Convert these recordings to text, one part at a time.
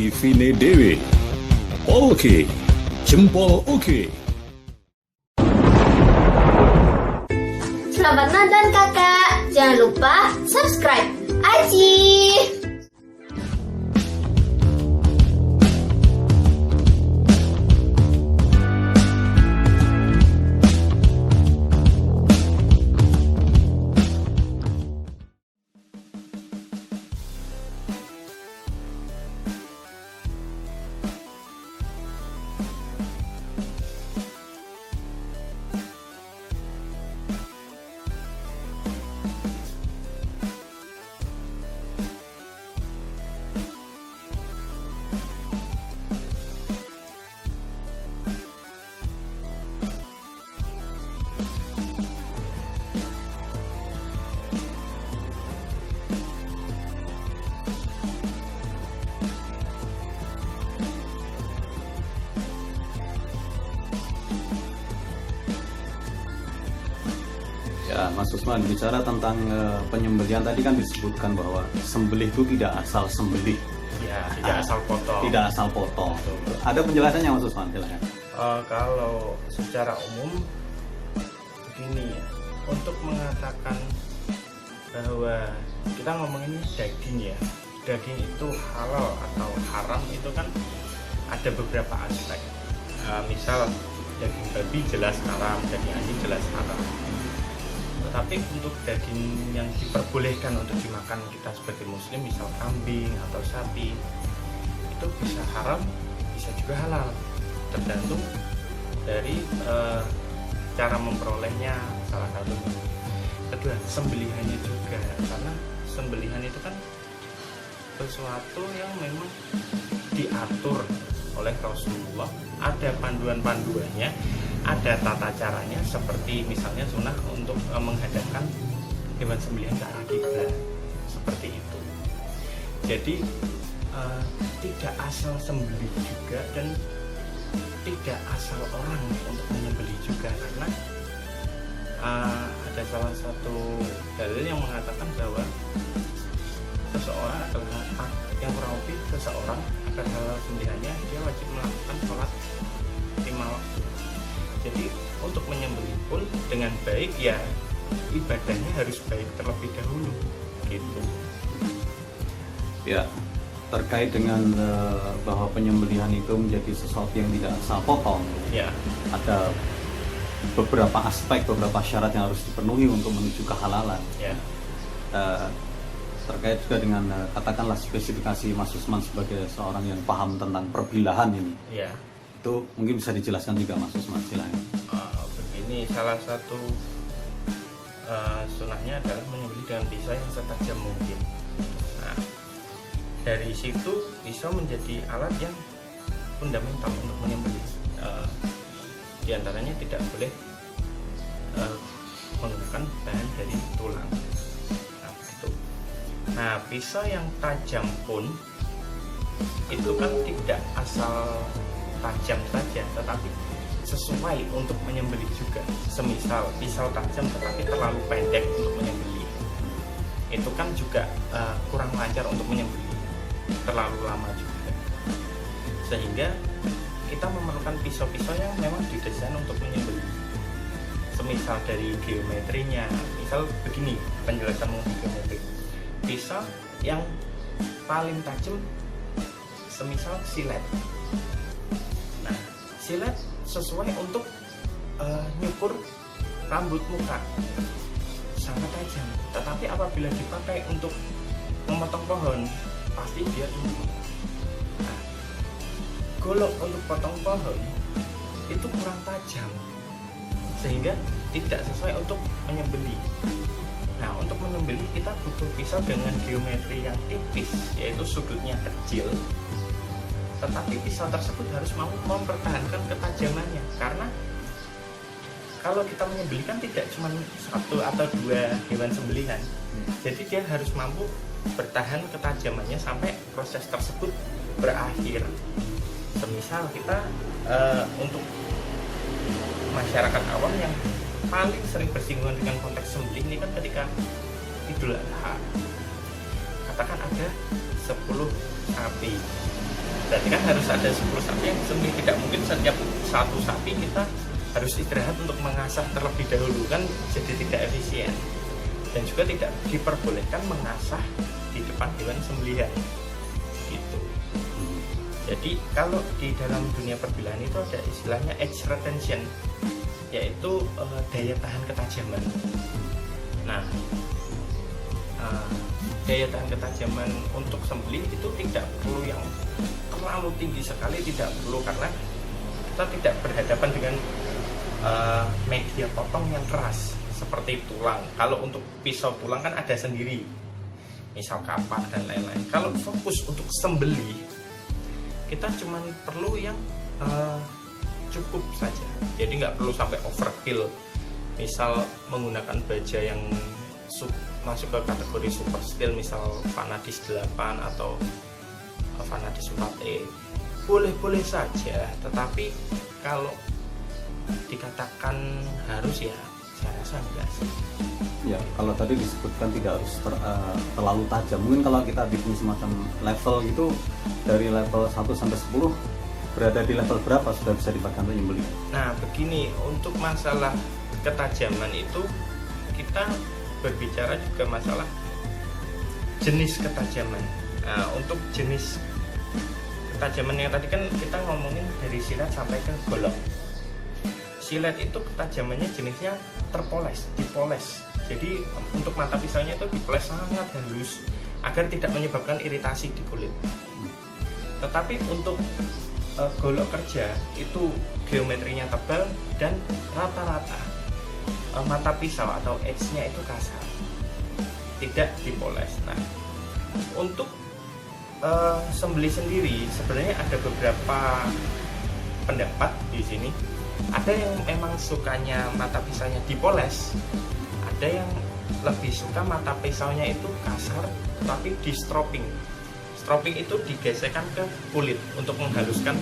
Vine Dewi. Oke, jempol oke. Selamat nonton kakak. Jangan lupa subscribe. Aji. Ya, Mas Usman, bicara tentang penyembelihan tadi kan disebutkan bahwa sembelih itu tidak asal sembelih. Ya, tidak asal potong. Tidak asal potong. Ada penjelasannya Mas Usman, silakan. Kalau secara umum begini ya, untuk mengatakan bahwa kita ngomongin daging ya, daging itu halal atau haram itu kan ada beberapa aspek. Misal daging babi jelas haram, daging anjing jelas haram. Tapi untuk daging yang diperbolehkan untuk dimakan kita sebagai muslim, misal kambing atau sapi, itu bisa haram, bisa juga halal, tergantung dari cara memperolehnya salah satunya. Kedua, sembelihannya juga, karena sembelihan itu kan sesuatu yang memang diatur oleh Rasulullah, ada panduan-panduannya, ada tata caranya, seperti misalnya sunnah untuk menghadapkan hewan sembelihan ke arah kiblat, seperti itu. Jadi tidak asal sembelih juga dan tidak asal orang untuk menyembelih juga, karena ada salah satu dalil yang mengatakan bahwa seseorang adalah yang merawat seseorang agar halal sembelihannya, dia wajib melakukan sholat 5 waktu. Jadi untuk menyembelih pun dengan baik ya ibadahnya harus baik terlebih dahulu gitu. Ya, terkait dengan bahwa penyembelihan itu menjadi sesuatu yang tidak asal potong. Ya. Ada beberapa aspek, beberapa syarat yang harus dipenuhi untuk menuju kehalalan. Ya. Terkait juga dengan katakanlah spesifikasi Mas Usman sebagai seorang yang paham tentang perbilahan ini. Ya. Itu mungkin bisa dijelaskan juga Mas Usman, silakan. Begini, salah satu sunahnya adalah menyembelih dengan pisau yang setajam mungkin. Nah, dari situ pisau menjadi alat yang fundamental untuk menyembelih. Di antaranya tidak boleh menggunakan bahan dari tulang. Nah, pisau yang tajam pun itu kan tidak asal tajam saja, tetapi sesuai untuk menyembelih juga. Semisal pisau tajam tetapi terlalu pendek untuk menyembelih, itu kan juga kurang lancar untuk menyembelih, terlalu lama juga. Sehingga kita memerlukan pisau-pisau yang memang didesain untuk menyembelih. Semisal dari geometrinya, misal begini penjelasan mengenai geometri. Pisau yang paling tajam semisal silet. Nah, silet sesuai untuk nyukur rambut muka, sangat tajam. Tetapi apabila dipakai untuk memotong pohon, pasti dia tumbuh. Nah, golok untuk potong pohon itu kurang tajam, sehingga tidak sesuai untuk menyembelih. Nah, untuk menyembelih kita butuh pisau dengan geometri yang tipis, yaitu sudutnya kecil, tetapi pisau tersebut harus mampu mempertahankan ketajamannya. Karena kalau kita menyembelih kan tidak cuma 1 atau 2 hewan sembelihan, jadi dia harus mampu bertahan ketajamannya sampai proses tersebut berakhir. Semisal kita untuk masyarakat awam yang paling sering bersinggungan dengan konteks sembelih ini kan ketika Idul Adha. Katakan ada 10 sapi. berarti kan harus ada 10 sapi yang disembelih. Tidak mungkin setiap satu sapi kita harus istirahat untuk mengasah terlebih dahulu, kan jadi tidak efisien. Dan juga tidak diperbolehkan mengasah di depan hewan sembelihan gitu. Jadi kalau di dalam dunia perbilahan itu ada istilahnya edge retention, yaitu daya tahan ketajaman. Nah, daya tahan ketajaman untuk sembelih itu tidak perlu yang terlalu tinggi sekali, tidak perlu, karena kita tidak berhadapan dengan media potong yang keras seperti tulang. Kalau untuk pisau tulang kan ada sendiri, misal kapak dan lain-lain. Kalau fokus untuk sembelih, kita cuma perlu yang cukup saja. Jadi nggak perlu sampai overkill. Misal menggunakan baja yang masuk ke kategori super steel, misal Vanadis 8 atau Vanadis 4E, boleh-boleh saja. Tetapi kalau dikatakan harus, ya saya rasa enggak sih. Ya, kalau tadi disebutkan tidak harus terlalu tajam. Mungkin kalau kita bikin semacam level gitu, dari level 1 sampai 10, berada di level berapa sudah bisa dipakai untuk nyembelih? Nah, begini, untuk masalah ketajaman itu kita berbicara juga masalah jenis ketajaman. Nah, untuk jenis ketajaman yang tadi kan kita ngomongin dari silet sampai ke golok. Silet itu ketajamannya jenisnya terpoles, dipoles. Jadi untuk mata pisaunya itu dipoles sangat halus agar tidak menyebabkan iritasi di kulit. Tetapi untuk golok kerja itu geometrinya tebal dan rata-rata mata pisau atau edge-nya itu kasar, tidak dipoles. Nah, untuk sembelih sendiri sebenarnya ada beberapa pendapat di sini. Ada yang memang sukanya mata pisaunya dipoles, ada yang lebih suka mata pisaunya itu kasar tapi di stropping. Stropping itu digesekkan ke kulit untuk menghaluskan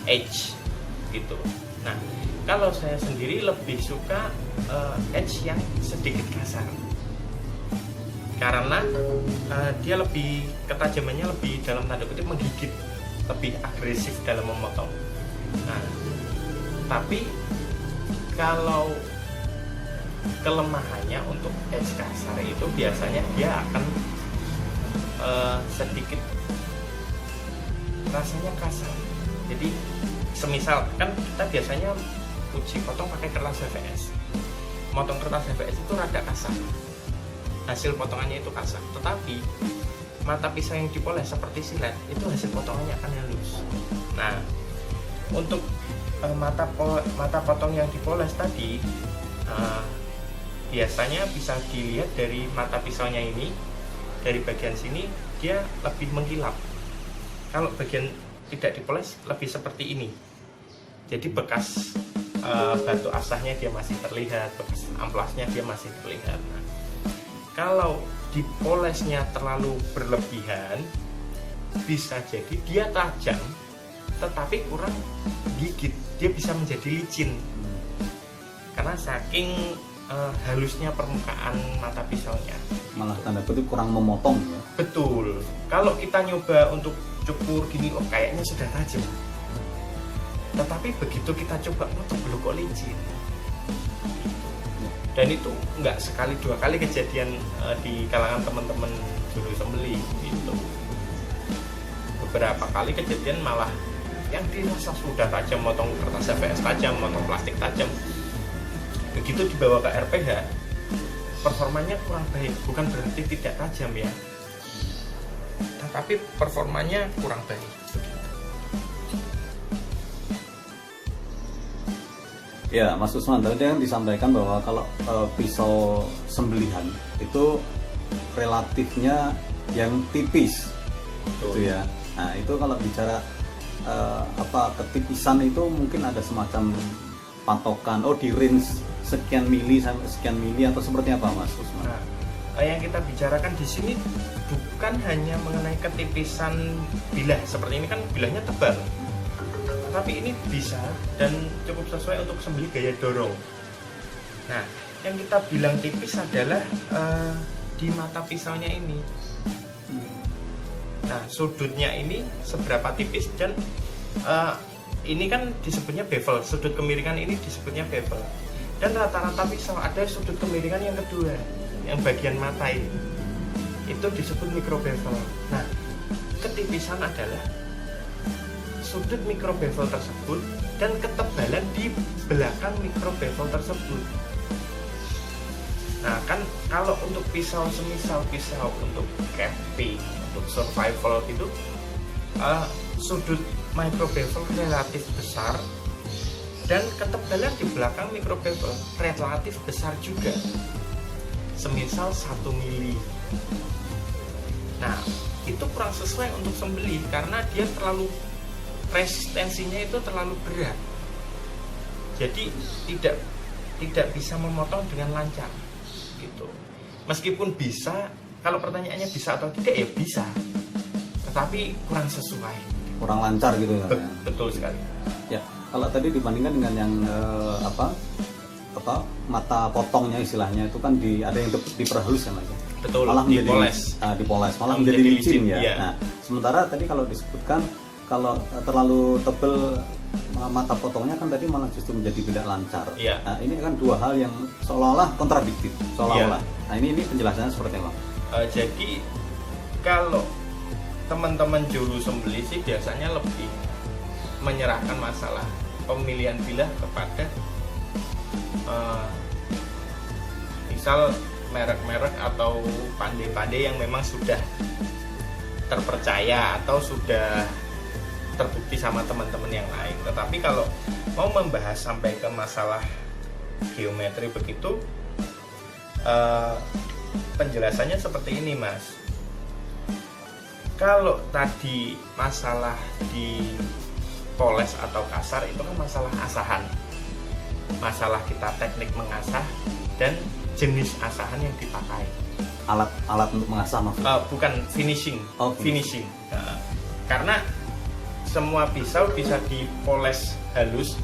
edge gitu. Nah, kalau saya sendiri lebih suka edge yang sedikit kasar, karena dia lebih ketajamannya lebih dalam tanda kutip menggigit, lebih agresif dalam memotong. Nah, tapi kalau kelemahannya untuk edge kasar itu biasanya dia akan sedikit rasanya kasar. Jadi semisal kan kita biasanya uji potong pakai kertas HVS. Motong kertas HVS itu rada kasar, hasil potongannya itu kasar. Tetapi mata pisau yang dipoles seperti silet itu hasil potongannya akan halus. Nah, untuk mata potong yang dipoles tadi biasanya bisa dilihat dari mata pisaunya ini, dari bagian sini dia lebih mengkilap. Kalau bagian tidak dipoles lebih seperti ini, jadi bekas batu asahnya dia masih terlihat, bekas amplasnya dia masih terlihat. Nah, kalau dipolesnya terlalu berlebihan, bisa jadi dia tajam tetapi kurang gigit, dia bisa menjadi licin karena saking halusnya permukaan mata pisaunya. Malah tanda kutip kurang memotong ya. Betul. Kalau kita nyoba untuk cukur gini, oh kayaknya sudah tajam, tetapi begitu kita coba potong belum kok licin. Dan itu nggak sekali dua kali kejadian di kalangan teman-teman juru sembelih gitu. Beberapa kali kejadian malah yang dirasa sudah tajam, motong kertas HVS tajam, motong plastik tajam, begitu dibawa ke RPH performanya kurang baik. Bukan berarti tidak tajam ya, tetapi performanya kurang baik. Ya, Mas Usman, tadi yang disampaikan bahwa kalau pisau sembelihan itu relatifnya yang tipis, gitu ya. Nah, itu kalau bicara ketipisan itu mungkin ada semacam patokan, di range sekian mili sampai sekian mili atau seperti apa, Mas Usman? Nah, yang kita bicarakan di sini bukan hanya mengenai ketipisan bilah, seperti ini kan bilahnya tebal, tapi ini bisa dan cukup sesuai untuk sembelih gaya dorong. Nah, yang kita bilang tipis adalah di mata pisaunya ini. Nah, sudutnya ini seberapa tipis dan ini kan disebutnya bevel. Sudut kemiringan ini disebutnya bevel. Dan rata-rata pisau ada sudut kemiringan yang kedua, yang bagian mata ini. Itu disebut micro bevel. Nah, ketipisan adalah sudut micro bevel tersebut dan ketebalan di belakang micro bevel tersebut. Nah, kan kalau untuk pisau semisal pisau untuk camping, untuk survival gitu, sudut micro bevel relatif besar dan ketebalan di belakang micro bevel relatif besar juga, semisal 1 mili. Nah, itu kurang sesuai untuk sembelih karena dia terlalu, resistensinya itu terlalu berat, jadi tidak bisa memotong dengan lancar gitu. Meskipun bisa, kalau pertanyaannya bisa atau tidak, ya bisa, tetapi kurang sesuai, kurang lancar gitu ya. Betul sekali. Ya, kalau tadi dibandingkan dengan yang apa mata potongnya istilahnya itu kan ada yang diperhalus kan Mas. Betul, malah dipoles. Dipoles, malah menjadi licin ya. Iya. Nah, sementara tadi kalau disebutkan kalau terlalu tebel mata potongnya kan tadi malah justru menjadi tidak lancar. Iya. Nah, ini kan dua hal yang seolah-olah kontradiktif, seolah-olah. Iya. Nah, ini penjelasannya seperti apa? Jadi kalau teman-teman juru sembelih sih biasanya lebih menyerahkan masalah pemilihan bilah kepada misal merek-merek atau pandai-pandai yang memang sudah terpercaya atau sudah terbukti sama teman-teman yang lain. Tetapi kalau mau membahas sampai ke masalah geometri begitu, penjelasannya seperti ini Mas. Kalau tadi masalah di poles atau kasar itu kan masalah asahan, masalah kita teknik mengasah dan jenis asahan yang dipakai. Alat untuk mengasah maksudnya? Bukan finishing. Oh, finishing. Nah, karena semua pisau bisa dipoles halus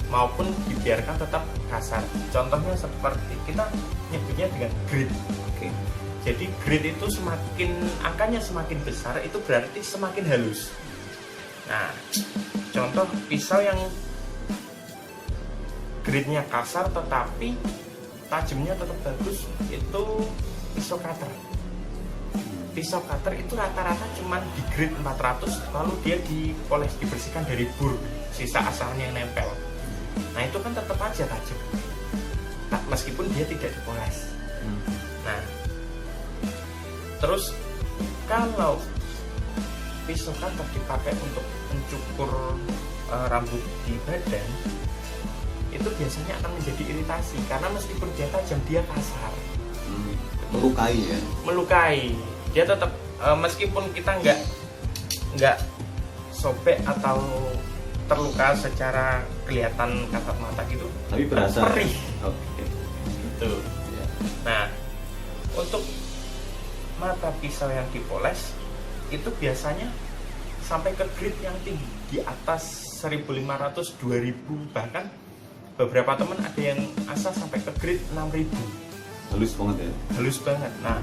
maupun dibiarkan tetap kasar. Contohnya seperti kita nyebutnya dengan grit. Oke. Jadi grit itu semakin angkanya semakin besar itu berarti semakin halus. Nah, contoh pisau yang gritnya kasar tetapi tajamnya tetap bagus itu pisau cutter. Pisau cutter itu rata-rata cuma di grade 400 lalu dia dipoles, dibersihkan dari bur, sisa asalnya yang nempel. Nah, itu kan tetap aja tajam. Nah, meskipun dia tidak dipoles. Nah, terus kalau pisau cutter dipakai untuk mencukur rambut di badan, itu biasanya akan menjadi iritasi karena meskipun dia tajam dia kasar, Melukai ya. melukai. Dia tetap meskipun kita nggak sobek atau terluka secara kelihatan kasat mata gitu, Tapi berasa. perih. Oke. Gitu. Ya. Nah, untuk mata pisau yang dipoles itu biasanya sampai ke grade yang tinggi, di atas 1500, 2000, bahkan beberapa teman ada yang asal sampai ke grade 6000. Halus banget ya. Halus banget. Nah,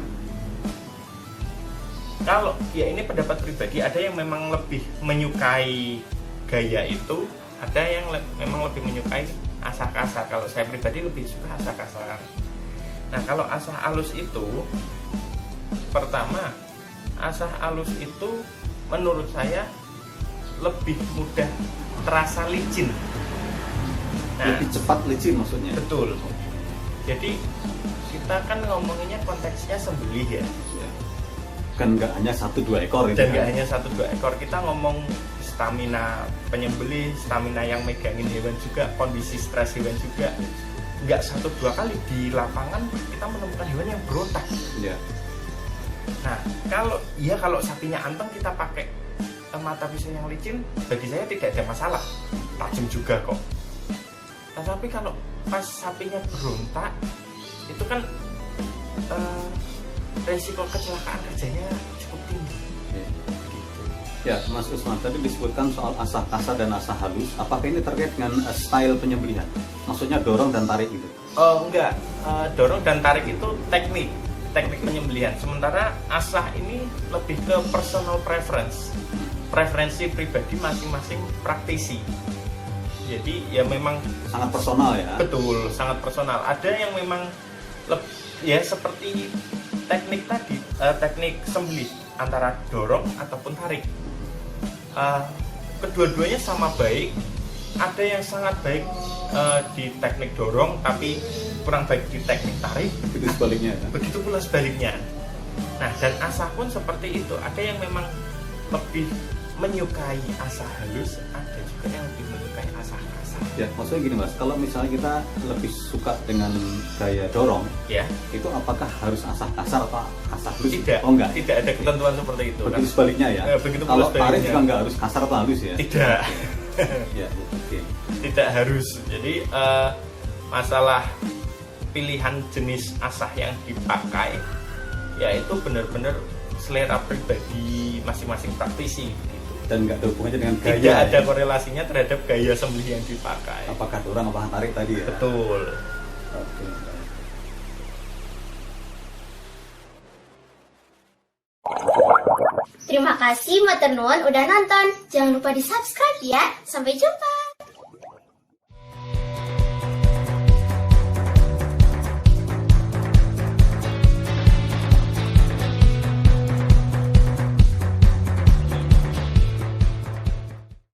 kalau ya ini pendapat pribadi, ada yang memang lebih menyukai gaya itu, ada yang memang lebih menyukai asah kasar. Kalau saya pribadi lebih suka asah kasar. Nah, kalau asah halus itu, pertama, asah halus itu menurut saya lebih mudah terasa licin. Nah, Lebih cepat licin maksudnya. betul. Jadi kita kan ngomonginnya konteksnya sembelih ya. Kan nggak hanya 1-2 ekor itu. Dan nggak hanya 1-2 ekor, kita ngomong stamina penyembelih, stamina yang megangin hewan juga, kondisi stres hewan juga. Nggak 1-2 kali di lapangan kita menemukan hewan yang berontak. Ya. Nah, kalau sapinya anteng kita pakai mata pisau yang licin, bagi saya tidak ada masalah, tajam juga kok. Tetapi kalau pas sapinya berontak, itu kan resiko kecelakaan kerjanya cukup tinggi. Ya, Mas Usman, tadi disebutkan soal asah kasar dan asah halus. Apakah ini terkait dengan style penyembelihan? Maksudnya dorong dan tarik gitu? Oh enggak, dorong dan tarik itu teknik. teknik penyembelihan. Sementara asah ini lebih ke personal preference, preferensi pribadi masing-masing praktisi. Jadi ya memang Sangat personal ya. betul, sangat personal. Ada yang memang ya seperti teknik tadi, teknik sembelih antara dorong ataupun tarik. Kedua-duanya sama baik. Ada yang sangat baik di teknik dorong, tapi kurang baik di teknik tarik. Itu sebaliknya ya. Begitu pula sebaliknya. Nah, dan asah pun seperti itu. Ada yang memang lebih menyukai asah halus, ada juga yang lebih menyukai asah kasar. Ya, maksudnya gini Mas, kalau misalnya kita lebih suka dengan gaya dorong, Ya, itu apakah harus asah kasar atau asah halus? tidak. Oh enggak. Tidak ada ketentuan seperti itu. Begitu sebaliknya ya. Begitu pula Kalau tarik sebaliknya. juga enggak harus kasar atau halus ya? Tidak. Ya, oke. Tidak harus. Jadi masalah pilihan jenis asah yang dipakai, ya itu benar-benar selera pribadi masing-masing praktisi. Dan nggak ada hubungannya dengan Tidak gaya. ada korelasinya terhadap gaya sembelih yang dipakai. Apakah dorong apakah tarik tadi ya? Betul. Oke. Terima kasih Matur Nuwun udah nonton. Jangan lupa di subscribe ya. Sampai jumpa.